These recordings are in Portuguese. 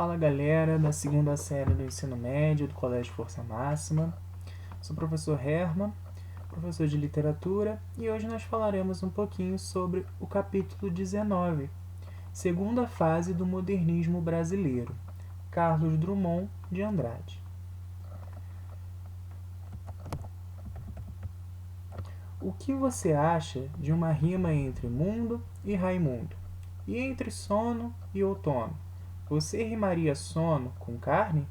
Fala galera da segunda série do ensino médio do Colégio Força Máxima. Sou o professor Herman, professor de literatura, e hoje nós falaremos um pouquinho sobre o capítulo 19, segunda fase do modernismo brasileiro, Carlos Drummond de Andrade. O que você acha de uma rima entre mundo e Raimundo? E entre sono e outono? Você rimaria sono com carne?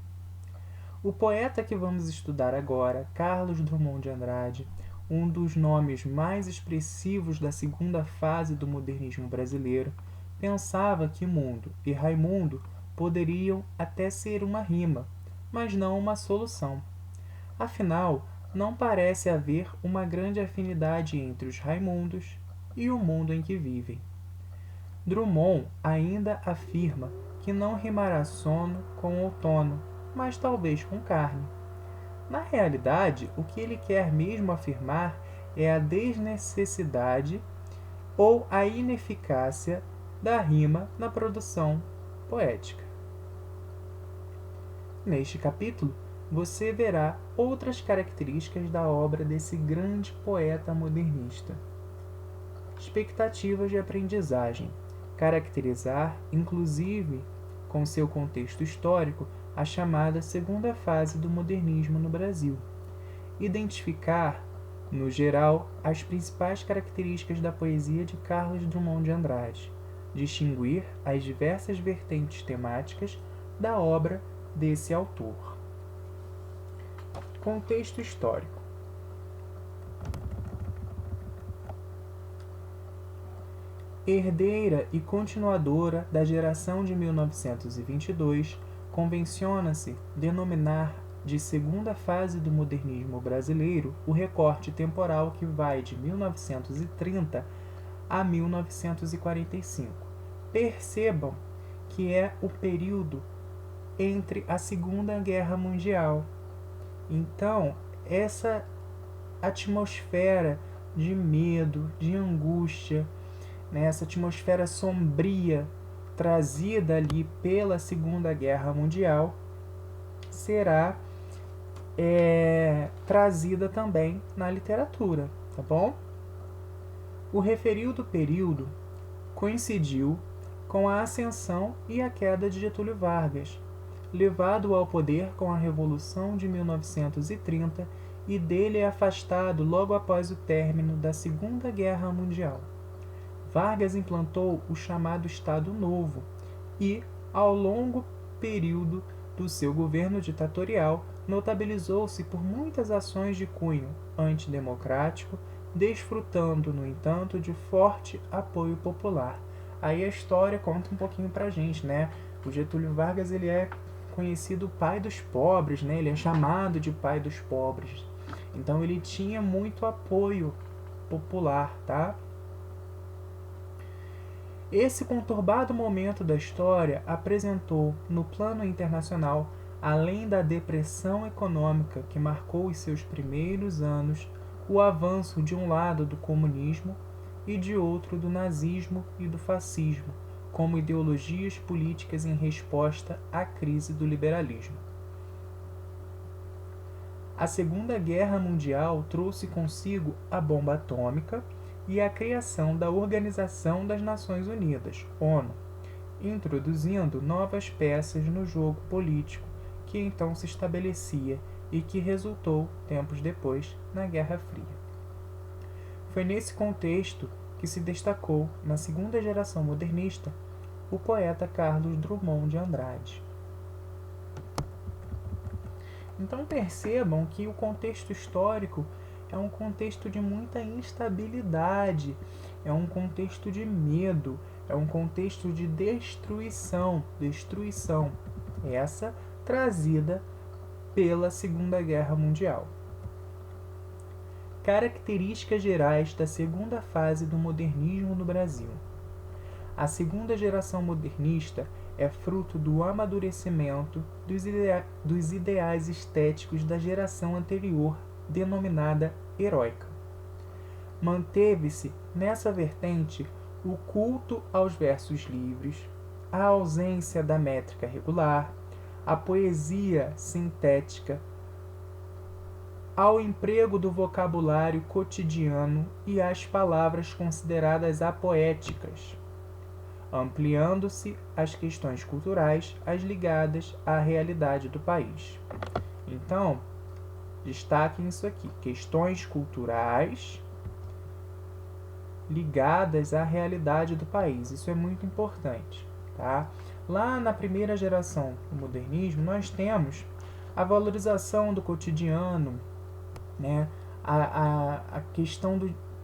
O poeta que vamos estudar agora, Carlos Drummond de Andrade, um dos nomes mais expressivos da segunda fase do modernismo brasileiro, pensava que mundo e Raimundo poderiam até ser uma rima, mas não uma solução. Afinal, não parece haver uma grande afinidade entre os Raimundos e o mundo em que vivem. Drummond ainda afirma que não rimará sono com outono, mas talvez com carne. Na realidade, o que ele quer mesmo afirmar é a desnecessidade ou a ineficácia da rima na produção poética. Neste capítulo, você verá outras características da obra desse grande poeta modernista. Expectativas de aprendizagem. Caracterizar, inclusive, com seu contexto histórico, a chamada segunda fase do modernismo no Brasil. Identificar, no geral, as principais características da poesia de Carlos Drummond de Andrade. Distinguir as diversas vertentes temáticas da obra desse autor. Contexto histórico. Herdeira e continuadora da geração de 1922, convenciona-se denominar de segunda fase do modernismo brasileiro o recorte temporal que vai de 1930 a 1945. Percebam que é o período entre a Segunda Guerra Mundial. Então, essa atmosfera de medo, de angústia, essa atmosfera sombria trazida ali pela Segunda Guerra Mundial será trazida também na literatura, tá bom? O referido período coincidiu com a ascensão e a queda de Getúlio Vargas, levado ao poder com a Revolução de 1930 e dele afastado logo após o término da Segunda Guerra Mundial. Vargas implantou o chamado Estado Novo e, ao longo período do seu governo ditatorial, notabilizou-se por muitas ações de cunho antidemocrático, desfrutando, no entanto, de forte apoio popular. Aí a história conta um pouquinho pra gente, né? O Getúlio Vargas, ele é conhecido pai dos pobres, né? Ele é chamado de pai dos pobres. Então ele tinha muito apoio popular, tá? Esse conturbado momento da história apresentou, no plano internacional, além da depressão econômica que marcou os seus primeiros anos, o avanço de um lado do comunismo e de outro do nazismo e do fascismo, como ideologias políticas em resposta à crise do liberalismo. A Segunda Guerra Mundial trouxe consigo a bomba atômica e a criação da Organização das Nações Unidas, ONU, introduzindo novas peças no jogo político que então se estabelecia e que resultou, tempos depois, na Guerra Fria. Foi nesse contexto que se destacou, na segunda geração modernista, o poeta Carlos Drummond de Andrade. Então percebam que o contexto histórico é um contexto de muita instabilidade, é um contexto de medo, é um contexto de destruição, essa trazida pela Segunda Guerra Mundial. Características gerais da segunda fase do modernismo no Brasil. A segunda geração modernista é fruto do amadurecimento dos ideais estéticos da geração anterior, denominada heróica. Manteve-se nessa vertente o culto aos versos livres, a ausência da métrica regular, a poesia sintética, ao emprego do vocabulário cotidiano e às palavras consideradas apoéticas, ampliando-se as questões culturais as ligadas à realidade do país. Então, destaquem isso aqui: questões culturais ligadas à realidade do país. Isso é muito importante, tá? Lá na primeira geração do modernismo, nós temos a valorização do cotidiano, né? A questão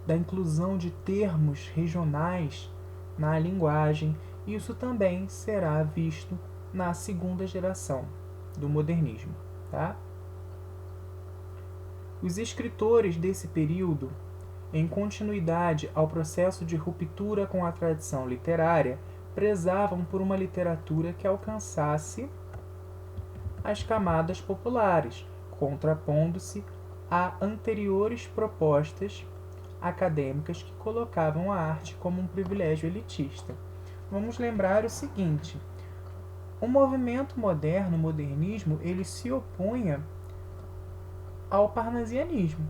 da inclusão de termos regionais na linguagem. Isso também será visto na segunda geração do modernismo, tá? Os escritores desse período, em continuidade ao processo de ruptura com a tradição literária, prezavam por uma literatura que alcançasse as camadas populares, contrapondo-se a anteriores propostas acadêmicas que colocavam a arte como um privilégio elitista. Vamos lembrar o seguinte: o movimento moderno, o modernismo, ele se opunha ao parnasianismo,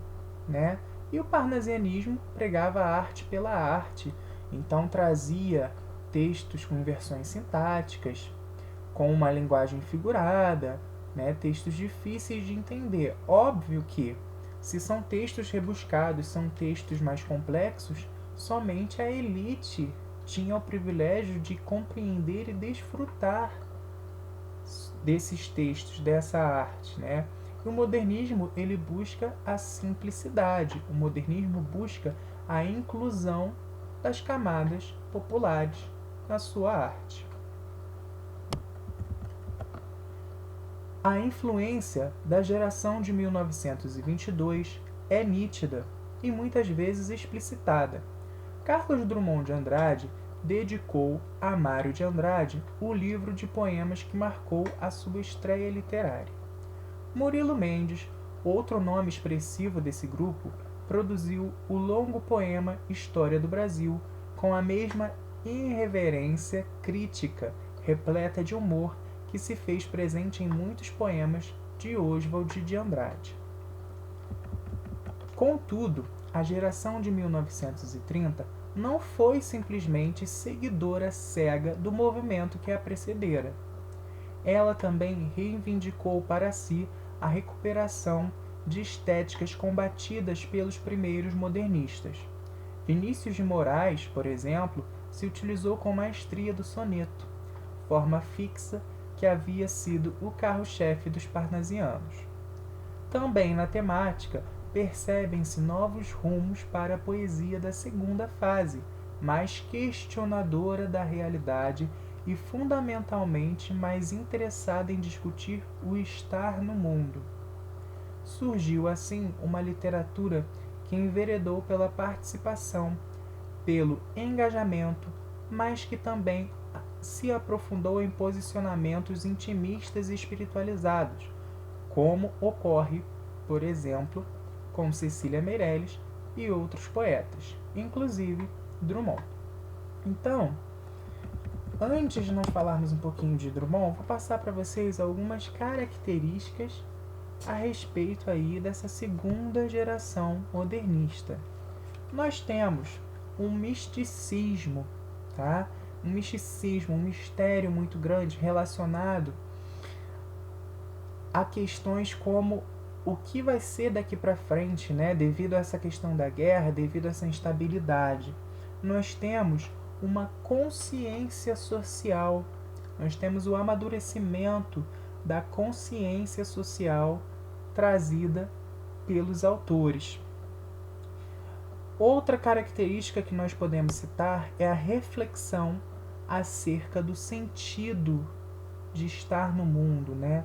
né? E o parnasianismo pregava a arte pela arte, então trazia textos com inversões sintáticas, com uma linguagem figurada, né? Textos difíceis de entender. Óbvio que, se são textos rebuscados, são textos mais complexos, somente a elite tinha o privilégio de compreender e desfrutar desses textos, dessa arte, né? E o modernismo, ele busca a simplicidade. O modernismo busca a inclusão das camadas populares na sua arte. A influência da geração de 1922 é nítida e muitas vezes explicitada. Carlos Drummond de Andrade dedicou a Mário de Andrade o livro de poemas que marcou a sua estreia literária. Murilo Mendes, outro nome expressivo desse grupo, produziu o longo poema História do Brasil, com a mesma irreverência crítica, repleta de humor, que se fez presente em muitos poemas de Oswald de Andrade. Contudo, a geração de 1930 não foi simplesmente seguidora cega do movimento que a precedera. Ela também reivindicou para si a recuperação de estéticas combatidas pelos primeiros modernistas. Vinícius de Moraes, por exemplo, se utilizou com maestria do soneto, forma fixa que havia sido o carro-chefe dos parnasianos. Também na temática, percebem-se novos rumos para a poesia da segunda fase, mais questionadora da realidade e fundamentalmente mais interessada em discutir o estar no mundo. Surgiu assim uma literatura que enveredou pela participação, pelo engajamento, mas que também se aprofundou em posicionamentos intimistas e espiritualizados, como ocorre, por exemplo, com Cecília Meirelles e outros poetas, inclusive Drummond. Então, antes de nós falarmos um pouquinho de Drummond, vou passar para vocês algumas características a respeito aí dessa segunda geração modernista. Nós temos um misticismo, tá? Um misticismo, um mistério muito grande relacionado a questões como o que vai ser daqui para frente, né? Devido a essa questão da guerra, devido a essa instabilidade. Nós temos uma consciência social, nós temos o amadurecimento da consciência social trazida pelos autores. Outra característica que nós podemos citar é a reflexão acerca do sentido de estar no mundo, né?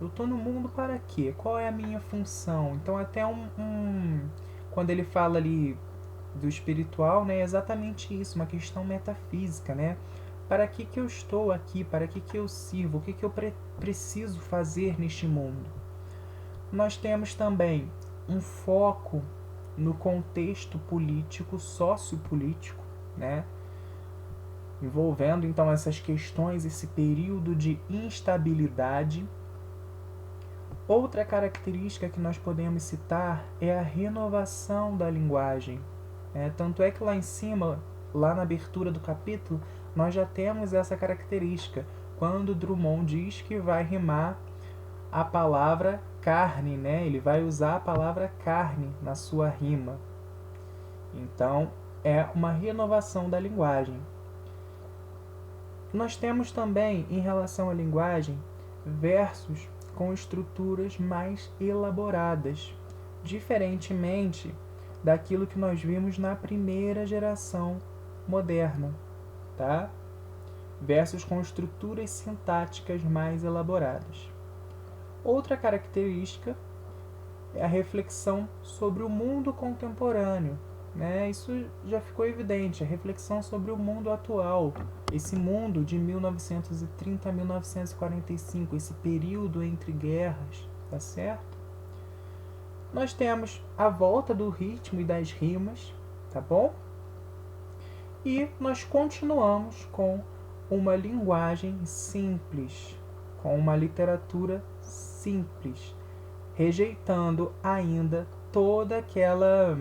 Eu estou no mundo para quê? Qual é a minha função? Então até quando ele fala ali do espiritual, né, é exatamente isso, uma questão metafísica, né? Para que eu estou aqui? Para que eu sirvo? O que eu preciso fazer neste mundo? Nós temos também um foco no contexto político, sociopolítico, né? envolvendo então essas questões, esse período de instabilidade. Outra característica que nós podemos citar é a renovação da linguagem. Tanto é que lá em cima, lá na abertura do capítulo, nós já temos essa característica, quando Drummond diz que vai rimar a palavra carne, né? Ele vai usar a palavra carne na sua rima. Então, é uma renovação da linguagem. Nós temos também, em relação à linguagem, versos com estruturas mais elaboradas, diferentemente daquilo que nós vimos na primeira geração moderna, tá? Versos com estruturas sintáticas mais elaboradas. Outra característica é a reflexão sobre o mundo contemporâneo, né? Isso já ficou evidente, a reflexão sobre o mundo atual, esse mundo de 1930 a 1945, esse período entre guerras, tá certo? Nós temos a volta do ritmo e das rimas, tá bom? E nós continuamos com uma linguagem simples, com uma literatura simples, rejeitando ainda toda aquela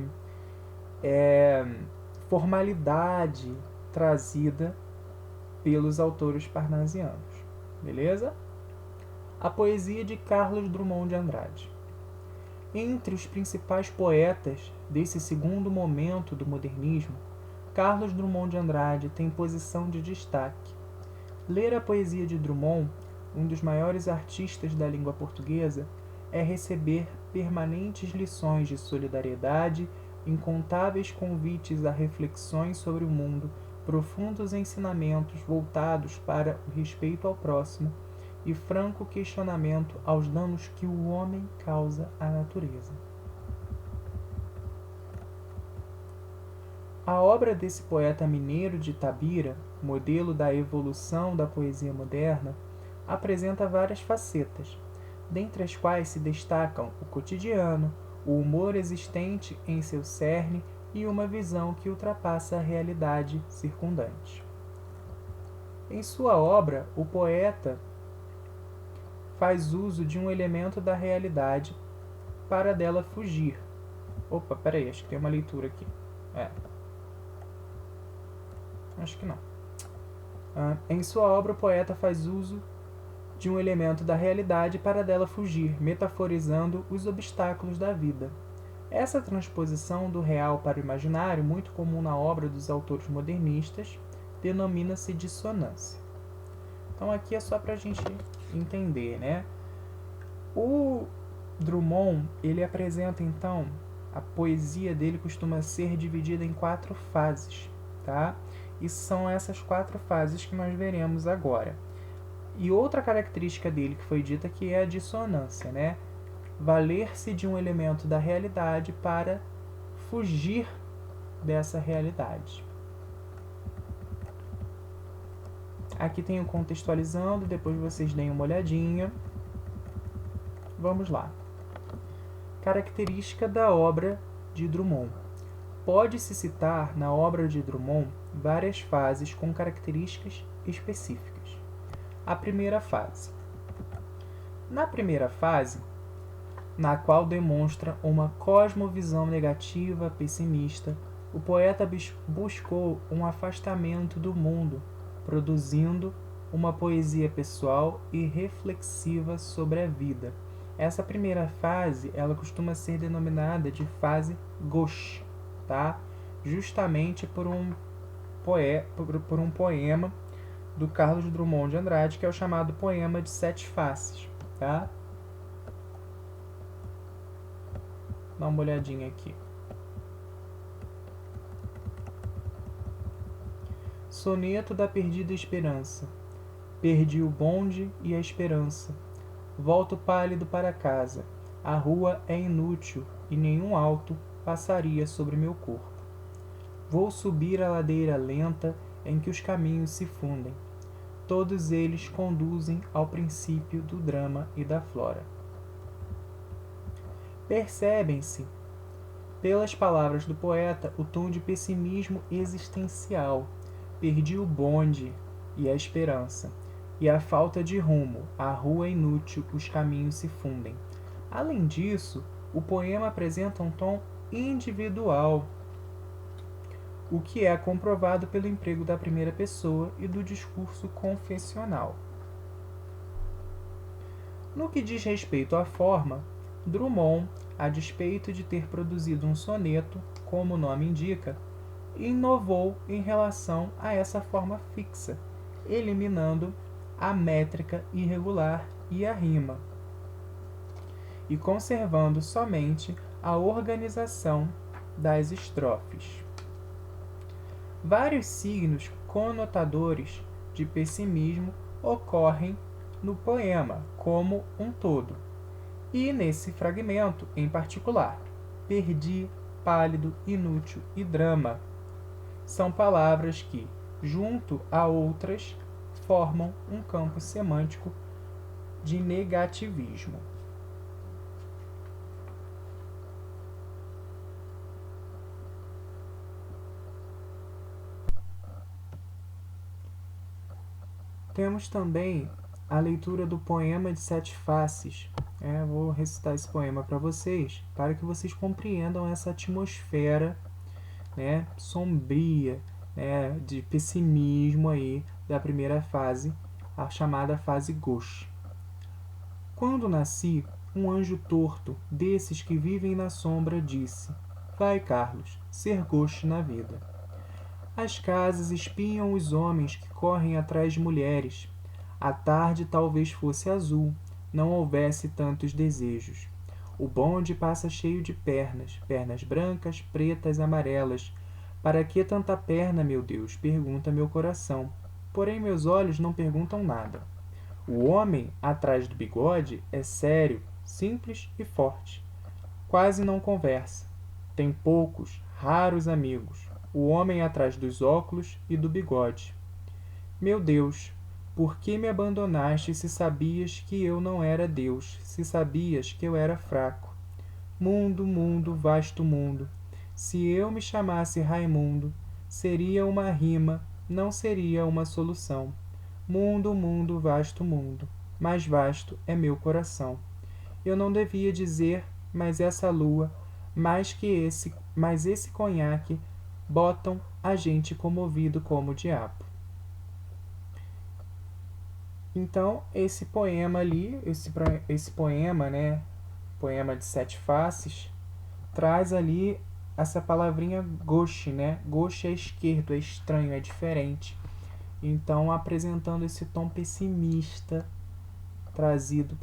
formalidade trazida pelos autores parnasianos. Beleza? A poesia de Carlos Drummond de Andrade. Entre os principais poetas desse segundo momento do modernismo, Carlos Drummond de Andrade tem posição de destaque. Ler a poesia de Drummond, um dos maiores artistas da língua portuguesa, é receber permanentes lições de solidariedade, incontáveis convites a reflexões sobre o mundo, profundos ensinamentos voltados para o respeito ao próximo e franco questionamento aos danos que o homem causa à natureza. A obra desse poeta mineiro de Itabira, modelo da evolução da poesia moderna, apresenta várias facetas, dentre as quais se destacam o cotidiano, o humor existente em seu cerne e uma visão que ultrapassa a realidade circundante. Em sua obra, o poeta faz uso de um elemento da realidade para dela fugir. Opa, peraí, acho que tem uma leitura aqui. Acho que não. Em sua obra, o poeta faz uso de um elemento da realidade para dela fugir, metaforizando os obstáculos da vida. Essa transposição do real para o imaginário, muito comum na obra dos autores modernistas, denomina-se dissonância. Então aqui é só para a gente entender, né? O Drummond, ele apresenta então, a poesia dele costuma ser dividida em 4 fases, tá? E são essas 4 fases que nós veremos agora. E outra característica dele que foi dita que é a dissonância, né? Valer-se de um elemento da realidade para fugir dessa realidade. Aqui tem o contextualizando, depois vocês deem uma olhadinha. Vamos lá. Característica da obra de Drummond. Pode-se citar na obra de Drummond várias fases com características específicas. A primeira fase. Na primeira fase, na qual demonstra uma cosmovisão negativa, pessimista, o poeta buscou um afastamento do mundo, produzindo uma poesia pessoal e reflexiva sobre a vida. Essa primeira fase, ela costuma ser denominada de fase gauche, tá? Justamente por um poema do Carlos Drummond de Andrade, que é o chamado Poema de Sete Faces, tá? Dá uma olhadinha aqui. Soneto da perdida esperança. Perdi o bonde e a esperança. Volto pálido para casa. A rua é inútil e nenhum alto passaria sobre meu corpo. Vou subir a ladeira lenta em que os caminhos se fundem. Todos eles conduzem ao princípio do drama e da flora. Percebem-se, pelas palavras do poeta, o tom de pessimismo existencial, perdi o bonde e a esperança, e a falta de rumo, a rua é inútil, os caminhos se fundem. Além disso, o poema apresenta um tom individual, o que é comprovado pelo emprego da primeira pessoa e do discurso confessional. No que diz respeito à forma, Drummond, a despeito de ter produzido um soneto, como o nome indica, inovou em relação a essa forma fixa, eliminando a métrica irregular e a rima, e conservando somente a organização das estrofes. Vários signos conotadores de pessimismo ocorrem no poema como um todo, e nesse fragmento em particular. Perdi, pálido, inútil e drama são palavras que, junto a outras, formam um campo semântico de negativismo. Temos também a leitura do poema de Sete Faces. Vou recitar esse poema para vocês, para que vocês compreendam essa atmosfera, sombria, de pessimismo aí da primeira fase, a chamada fase gauche. Quando nasci, um anjo torto, desses que vivem na sombra, disse: vai, Carlos, ser gauche na vida. As casas espiam os homens que correm atrás de mulheres. A tarde talvez fosse azul, não houvesse tantos desejos. O bonde passa cheio de pernas, pernas brancas, pretas, amarelas. Para que tanta perna, meu Deus? Pergunta meu coração. Porém meus olhos não perguntam nada. O homem atrás do bigode é sério, simples e forte. Quase não conversa. Tem poucos, raros amigos. O homem atrás dos óculos e do bigode. Meu Deus, por que me abandonaste se sabias que eu não era Deus, se sabias que eu era fraco? Mundo, mundo, vasto mundo, se eu me chamasse Raimundo, seria uma rima, não seria uma solução. Mundo, mundo, vasto mundo, mais vasto é meu coração. Eu não devia dizer, mas essa lua, mas esse conhaque, botam a gente comovido como o diabo. Então, esse poema ali, esse poema, poema de Sete Faces, traz ali essa palavrinha gauche, Gauche é esquerdo, é estranho, é diferente. Então, apresentando esse tom pessimista trazido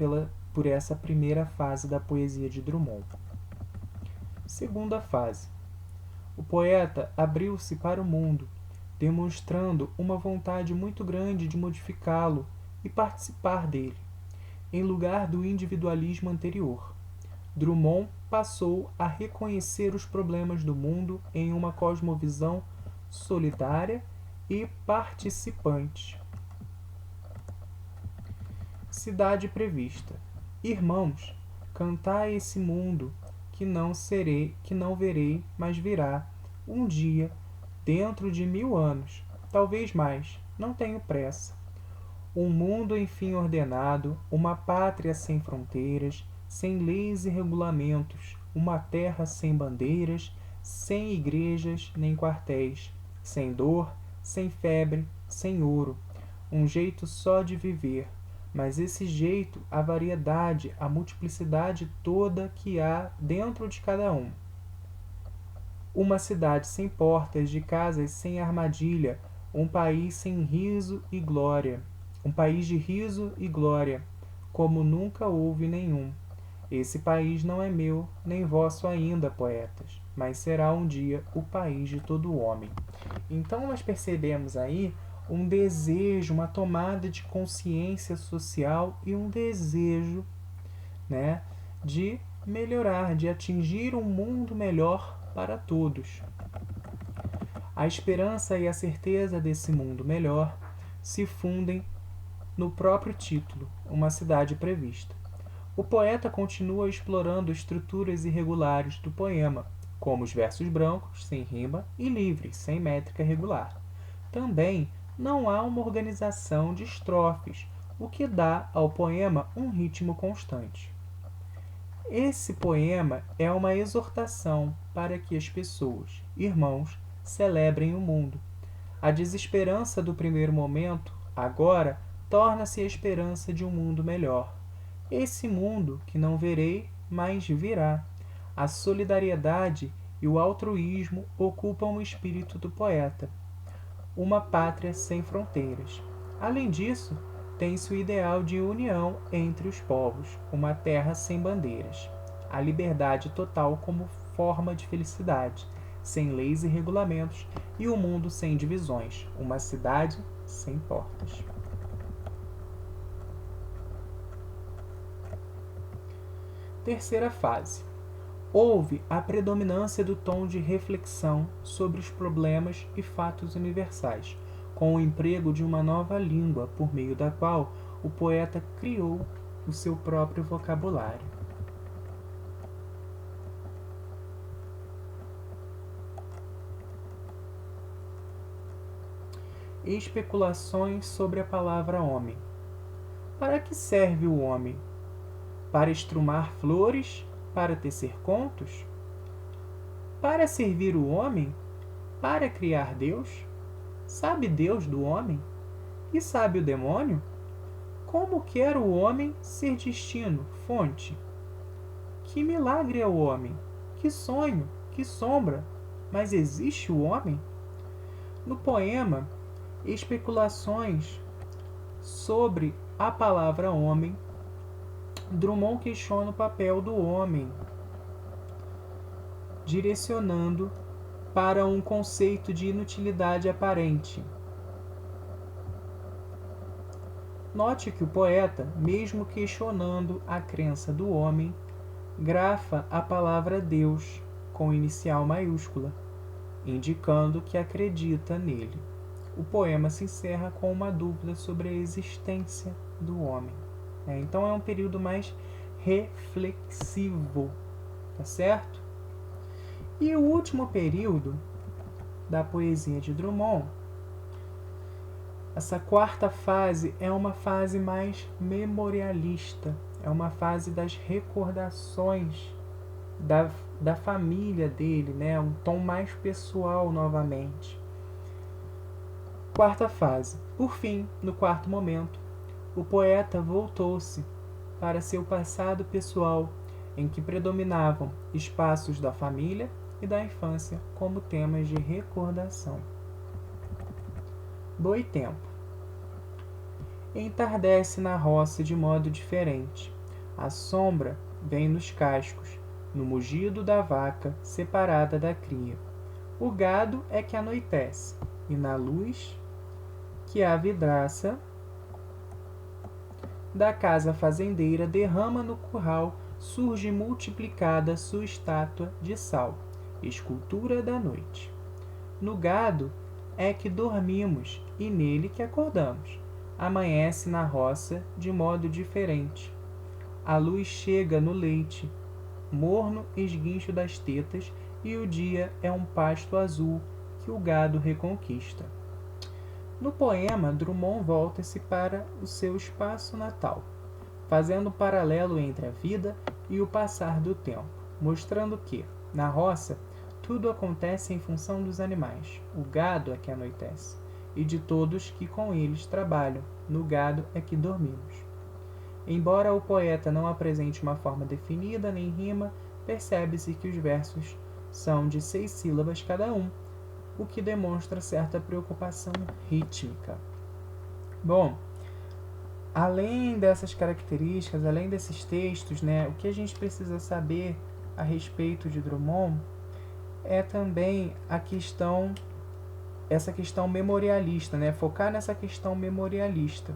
por essa primeira fase da poesia de Drummond. Segunda fase. O poeta abriu-se para o mundo, demonstrando uma vontade muito grande de modificá-lo e participar dele, em lugar do individualismo anterior. Drummond passou a reconhecer os problemas do mundo em uma cosmovisão solidária e participante. Cidade prevista. Irmãos, cantai esse mundo que não verei, mas virá um dia, dentro de 1000 anos, talvez mais, não tenho pressa. Um mundo enfim ordenado, uma pátria sem fronteiras, sem leis e regulamentos, uma terra sem bandeiras, sem igrejas nem quartéis, sem dor, sem febre, sem ouro, um jeito só de viver, mas esse jeito, a variedade, a multiplicidade toda que há dentro de cada um. Uma cidade sem portas, de casas sem armadilha, um país sem riso e glória, um país de riso e glória, como nunca houve nenhum. Esse país não é meu, nem vosso ainda, poetas, mas será um dia o país de todo homem. Então nós percebemos aí um desejo, uma tomada de consciência social e um desejo, de melhorar, de atingir um mundo melhor para todos. A esperança e a certeza desse mundo melhor se fundem no próprio título, Uma Cidade Prevista. O poeta continua explorando estruturas irregulares do poema, como os versos brancos, sem rima, e livres, sem métrica regular. Também não há uma organização de estrofes, o que dá ao poema um ritmo constante. Esse poema é uma exortação para que as pessoas, irmãos, celebrem o mundo. A desesperança do primeiro momento, agora, torna-se a esperança de um mundo melhor. Esse mundo que não verei, mas virá. A solidariedade e o altruísmo ocupam o espírito do poeta. Uma pátria sem fronteiras. Além disso, tem-se o ideal de união entre os povos, uma terra sem bandeiras. A liberdade total como forma de felicidade, sem leis e regulamentos, e o mundo sem divisões, uma cidade sem portas. Terceira fase. Houve a predominância do tom de reflexão sobre os problemas e fatos universais, com o emprego de uma nova língua por meio da qual o poeta criou o seu próprio vocabulário. Especulações sobre a palavra homem. Para que serve o homem? Para estrumar flores? Para tecer contos? Para servir o homem? Para criar Deus? Sabe Deus do homem? E sabe o demônio? Como quer o homem ser destino, fonte? Que milagre é o homem? Que sonho? Que sombra? Mas existe o homem? No poema, especulações sobre a palavra homem, Drummond questiona o papel do homem, direcionando para um conceito de inutilidade aparente. Note que o poeta, mesmo questionando a crença do homem, grafa a palavra Deus com inicial maiúscula, indicando que acredita nele. O poema se encerra com uma dúvida sobre a existência do homem. Então é um período mais reflexivo, tá certo? E o último período da poesia de Drummond, essa quarta fase é uma fase mais memorialista, é uma fase das recordações da família dele, né? Um tom mais pessoal novamente. Quarta fase. Por fim, no quarto momento, o poeta voltou-se para seu passado pessoal, em que predominavam espaços da família e da infância como temas de recordação. Boitempo. Entardece na roça de modo diferente. A sombra vem nos cascos, no mugido da vaca separada da cria. O gado é que anoitece, e na luz que a vidraça da casa fazendeira derrama no curral, surge multiplicada sua estátua de sal, escultura da noite. No gado é que dormimos e nele que acordamos. Amanhece na roça de modo diferente. A luz chega no leite, morno esguincho das tetas, e o dia é um pasto azul que o gado reconquista. No poema, Drummond volta-se para o seu espaço natal, fazendo um paralelo entre a vida e o passar do tempo, mostrando que, na roça, tudo acontece em função dos animais. O gado é que anoitece, e de todos que com eles trabalham. No gado é que dormimos. Embora o poeta não apresente uma forma definida nem rima, percebe-se que os versos são de 6 sílabas cada um, o que demonstra certa preocupação rítmica. Bom, além dessas características, além desses textos, né, o que a gente precisa saber a respeito de Drummond é também essa questão memorialista, né, focar nessa questão memorialista.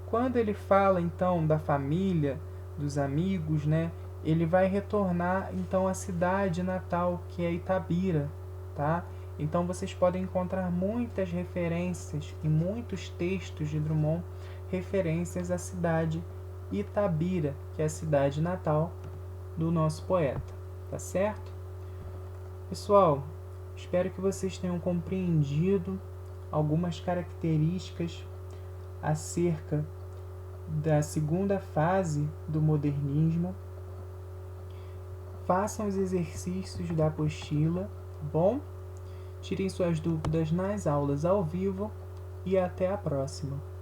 Quando ele fala então da família, dos amigos, né, ele vai retornar então à cidade natal, que é Itabira, tá? Então vocês podem encontrar muitas referências em muitos textos de Drummond, referências à cidade Itabira, que é a cidade natal do nosso poeta, tá certo? Pessoal, espero que vocês tenham compreendido algumas características acerca da segunda fase do modernismo. Façam os exercícios da apostila, tá bom? Tirem suas dúvidas nas aulas ao vivo e até a próxima.